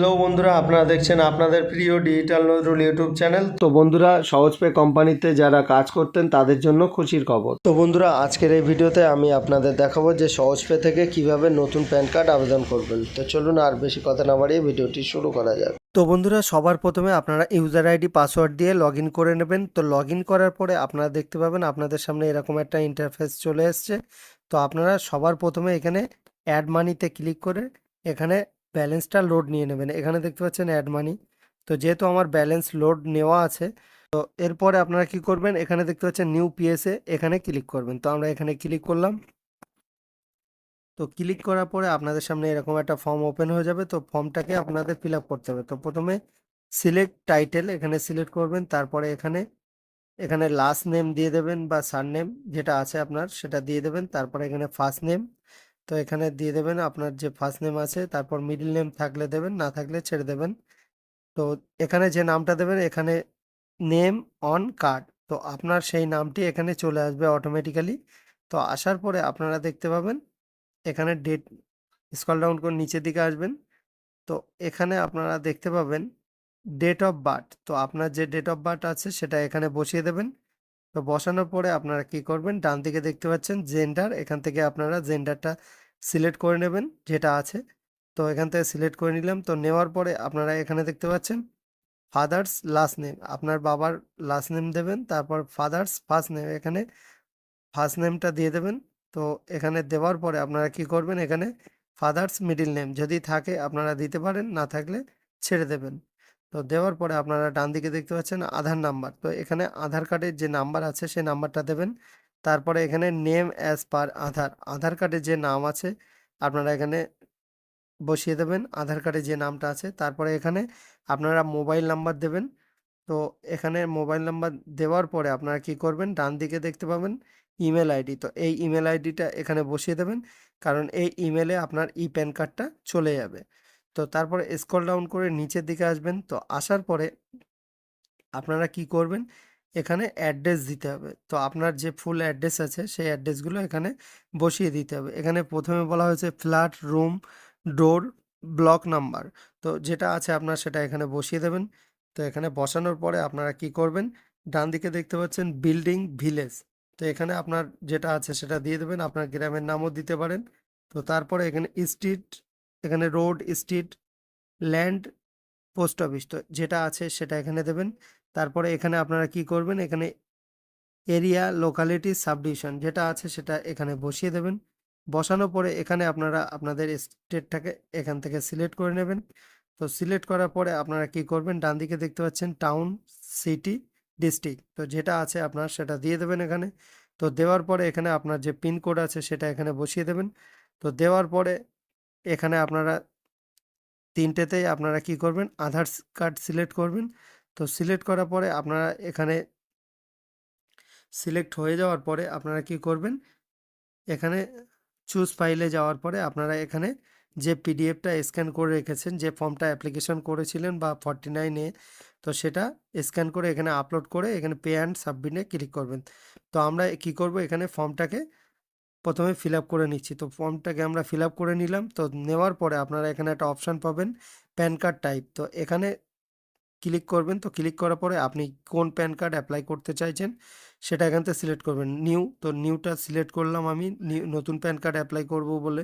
Hello বন্ধুরা, আপনারা দেখছেন আপনাদের প্রিয় ডিজিটাল নজরুল ইউটিউব চ্যানেল। তো বন্ধুরা, সহজপে কোম্পানিতে যারা কাজ করতেন তাদের জন্য খুশির খবর। তো বন্ধুরা, আজকের এই ভিডিওতে আমি আপনাদের দেখাবো যে সহজপে থেকে কিভাবে নতুন প্যান কার্ড আবেদন করবেন। তো চলুন আর বেশি কথা না বাড়িয়ে ভিডিওটি শুরু করা যাক। তো বন্ধুরা, সবার প্রথমে আপনারা ইউজার আইডি পাসওয়ার্ড দিয়ে লগ ইন করে নেবেন। তো লগ ইন করার পরে আপনারা দেখতে পাবেন আপনাদের সামনে এরকম একটা ইন্টারফেস চলে এসছে। তো আপনারা সবার প্রথমে এখানে অ্যাড মানিতে ক্লিক করে এখানে ব্যালেন্সটা লোড নিয়ে নেবেন। এখানে দেখতে পাচ্ছেন অ্যাড মানি। তো যেহেতু আমার ব্যালেন্স লোড নেওয়া আছে, তো এরপরে আপনারা কি করবেন, এখানে দেখতে পাচ্ছেন নিউ পিএসএ, এখানে ক্লিক করবেন। তো আমরা এখানে ক্লিক করলাম। তো ক্লিক করার পরে আপনাদের সামনে এরকম একটা ফর্ম ওপেন হয়ে যাবে। তো ফর্মটাকে আপনাদের ফিল আপ করতে হবে। তো প্রথমে সিলেক্ট টাইটেল এখানে সিলেক্ট করবেন। তারপরে এখানে এখানে লাস্ট নেম দিয়ে দেবেন বা সারনেম যেটা আছে আপনার সেটা দিয়ে দেবেন। তারপরে এখানে ফার্স্ট নেম, তো এখানে দিয়ে দেবেন আপনার যে ফার্স্ট নেম আছে। তারপর মিডল নেম থাকলে দেবেন, না থাকলে ছেড়ে দেবেন। তো এখানে যে নামটা দেবেন এখানে নেম অন কার্ড, তো আপনার সেই নামটি এখানে চলে আসবে অটোমেটিক্যালি। তো আসার পরে আপনারা দেখতে পাবেন এখানে ডেট, স্ক্রল ডাউন করে নিচের দিকে আসবেন। তো এখানে আপনারা দেখতে পাবেন ডেট অফ বার্থ। তো আপনার যে ডেট অফ বার্থ আছে সেটা এখানে বসিয়ে দেবেন। তো বসানোর পরে আপনারা কি করবেন, ডান দিকে দেখতে পাচ্ছেন জেন্ডার, এখান থেকে আপনারা জেন্ডারটা সিলেক্ট করে নেবেন যেটা আছে। তো এখান থেকে সিলেক্ট করে নিলাম। তো নেওয়ার পরে আপনারা এখানে দেখতে পাচ্ছেন ফাদার্স লাস্ট নেম, আপনার বাবার লাস্ট নেম দেবেন। তারপর ফাদার্স ফার্স্ট নেম, এখানে ফার্স্ট নেমটা দিয়ে দেবেন। তো এখানে দেওয়ার পরে আপনারা কি করবেন, এখানে ফাদার্স মিডল নেম যদি থাকে আপনারা দিতে পারেন, না থাকলে ছেড়ে দেবেন। তো দেওয়ার পরে আপনারা ডান দিকে দেখতে পাচ্ছেন আধার নাম্বার, তো এখানে আধার কার্ডের যে নাম্বার আছে সেই নাম্বারটা দেবেন। তারপরে এখানে নেম অ্যাজ পার আধার, আধার কার্ডের যে নাম আছে আপনারা এখানে বসিয়ে দেবেন আধার কার্ডে যে নামটা আছে। তারপরে এখানে আপনারা মোবাইল নাম্বার দেবেন। তো এখানে মোবাইল নাম্বার দেওয়ার পরে আপনারা কি করবেন, ডান দিকে দেখতে পাবেন ইমেল আইডি, তো এই ইমেল আইডিটা এখানে বসিয়ে দেবেন, কারণ এই ইমেলে আপনার ই প্যান কার্ডটা চলে যাবে। তো তারপরে স্ক্রল ডাউন করে নিচের দিকে আসবেন। তো আসার পরে আপনারা কি করবেন, এখানে অ্যাড্রেস দিতে হবে। তো আপনার যে ফুল অ্যাড্রেস আছে সেই অ্যাড্রেসগুলো এখানে বসিয়ে দিতে হবে। এখানে প্রথমে বলা হয়েছে ফ্ল্যাট, রুম, ডোর, ব্লক নাম্বার, তো যেটা আছে আপনার সেটা এখানে বসিয়ে দেবেন। তো এখানে বসানোর পরে আপনারা কি করবেন, ডান দিকে দেখতে পাচ্ছেন বিল্ডিং, ভিলেজ, তো এখানে আপনার যেটা আছে সেটা দিয়ে দেবেন, আপনার গ্রামের নামও দিতে পারেন। তো তারপরে এখানে স্ট্রিট, এখানে road, street, land, post office, তো যেটা আছে সেটা এখানে দেবেন। তারপরে এখানে আপনারা কি করবেন, এখানে এরিয়া, লোকালিটি, সাবডিভিশন যেটা আছে সেটা এখানে বসিয়ে দেবেন। বসানোর পরে এখানে আপনারা আপনাদের স্টেটটাকে এখান থেকে সিলেক্ট করে নেবেন। তো সিলেক্ট করার পরে আপনারা কি করবেন, ডান দিকে দেখতে পাচ্ছেন টাউন, সিটি, ডিস্ট্রিক্ট, তো যেটা আছে আপনার সেটা দিয়ে দেবেন এখানে। তো দেওয়ার পরে এখানে আপনার যে পিনকোড আছে সেটা এখানে বসিয়ে দেবেন। তো দেওয়ার পরে এখানে আপনারা তিনটেতেই আপনারা কি করবেন, আধার কার্ড সিলেক্ট করবেন। তো সিলেক্ট করার পরে আপনারা এখানে সিলেক্ট হয়ে যাওয়ার পরে আপনারা কি করবেন, এখানে চুজ ফাইলে যাওয়ার পরে আপনারা এখানে যে পিডিএফটা স্ক্যান করে রেখেছেন, যে ফর্মটা অ্যাপ্লিকেশন করেছিলেন বা 49A, তো সেটা স্ক্যান করে এখানে আপলোড করে এখানে পে অ্যান্ড সাবমিটে ক্লিক করবেন। তো আমরা কি করব, এখানে ফর্মটাকে প্রথমে ফিল আপ করে নিচ্ছি। তো ফর্মটাকে আমরা ফিল আপ করে নিলাম। তো নেওয়ার পরে আপনারা এখানে একটা অপশান পাবেন প্যান কার্ড টাইপ, তো এখানে ক্লিক করবেন। তো ক্লিক করার পরে আপনি কোন প্যান কার্ড অ্যাপ্লাই করতে চাইছেন সেটা এখান থেকে সিলেক্ট করবেন। নিউ, তো নিউটা সিলেক্ট করলাম আমি, নতুন প্যান কার্ড অ্যাপ্লাই করব বলে।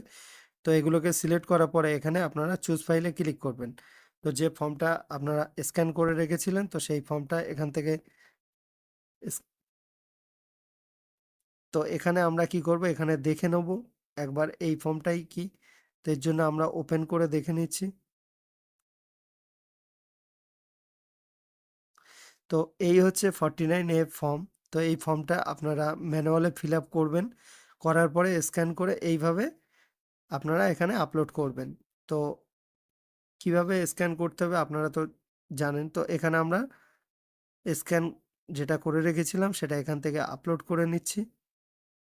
তো এগুলোকে সিলেক্ট করার পরে এখানে আপনারা চুজ ফাইলে ক্লিক করবেন। তো যে ফর্মটা আপনারা স্ক্যান করে রেখেছিলেন তো সেই ফর্মটা এখান থেকে তো এখানে আমরা কি করব, এখানে দেখে নেব একবার এই ফর্মটাই কি। তো এর জন্য আমরা ওপেন করে দেখে নিচ্ছি। তো এই হচ্ছে 49A ফর্ম। তো এই ফর্মটা আপনারা ম্যানুয়ালে ফিল আপ করবেন, করার পরে স্ক্যান করে এইভাবে আপনারা এখানে আপলোড করবেন। তো কিভাবে স্ক্যান করতে হবে আপনারা তো জানেন। তো এখানে আমরা স্ক্যান যেটা করে রেখেছিলাম সেটা এখান থেকে আপলোড করে নিচ্ছি।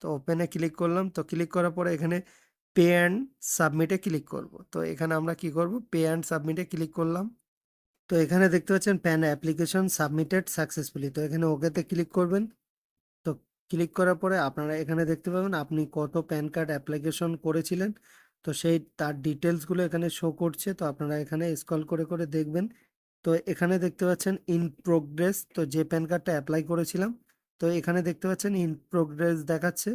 তো ওপেনে ক্লিক করলাম। তো ক্লিক করার পরে এখানে পে অ্যান্ড সাবমিটে ক্লিক করব। তো এখানে আমরা কি করব, পে অ্যান্ড সাবমিটে ক্লিক করলাম। তো এখানে দেখতে পাচ্ছেন প্যান অ্যাপ্লিকেশন সাবমিটেড সাকসেসফুলি, তো এখানে ওকেতে ক্লিক করবেন। তো ক্লিক করার পরে আপনারা এখানে দেখতে পাবেন আপনি কত প্যান কার্ড অ্যাপ্লিকেশন করেছিলেন। তো সেই তার ডিটেলসগুলো এখানে শো করছে, তো আপনারা এখানে স্ক্রল করে করে দেখবেন। তো এখানে দেখতে পাচ্ছেন ইন প্রোগ্রেস, তো যে প্যান কার্ডটা অ্যাপ্লাই করেছিলাম, তো এখানে দেখতে পাচ্ছেন ইন প্রোগ্রেস দেখাচ্ছে,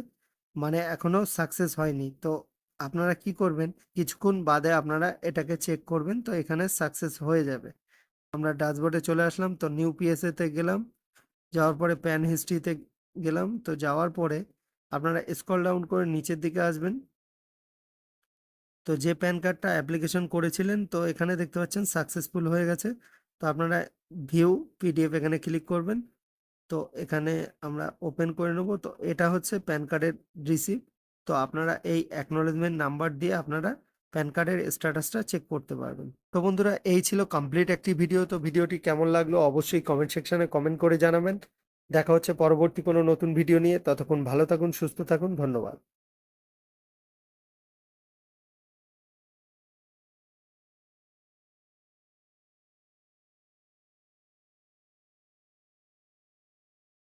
মানে এখনো সাকসেস হয়নি। তো আপনারা কি করবেন, কিছুক্ষণ বাদে আপনারা এটাকে চেক করবেন, তো এখানে সাকসেস হয়ে যাবে। আমরা ড্যাশবোর্ডে চলে আসলাম, তো নিউ পিএসএ তে গেলাম, যাওয়ার পরে প্যান হিস্ট্রিতে গেলাম, তো যাওয়ার পরে আপনারা স্ক্রল ডাউন করে নিচের দিকে আসবেন। তো যে প্যান কার্ডটা অ্যাপ্লিকেশন করেছিলেন, তো এখানে দেখতে পাচ্ছেন সাকসেসফুল হয়ে গেছে। তো আপনারা ভিউ পিডিএফ এখানে ক্লিক করবেন। তো এখানে আমরা ওপেন করে নেব। তো এটা হচ্ছে প্যান কার্ডের রিসিপ্ট। তো আপনারা এই অ্যাকনলেজমেন্ট নাম্বার দিয়ে আপনারা প্যান কার্ডের স্ট্যাটাসটা চেক করতে পারবেন। তো বন্ধুরা, এই ছিল কমপ্লিট একটি ভিডিও। তো ভিডিওটি কেমন লাগলো অবশ্যই কমেন্ট সেকশনে কমেন্ট করে জানাবেন। দেখা হচ্ছে পরবর্তী কোনো নতুন ভিডিও নিয়ে। ততক্ষণ ভালো থাকুন, সুস্থ থাকুন, ধন্যবাদ।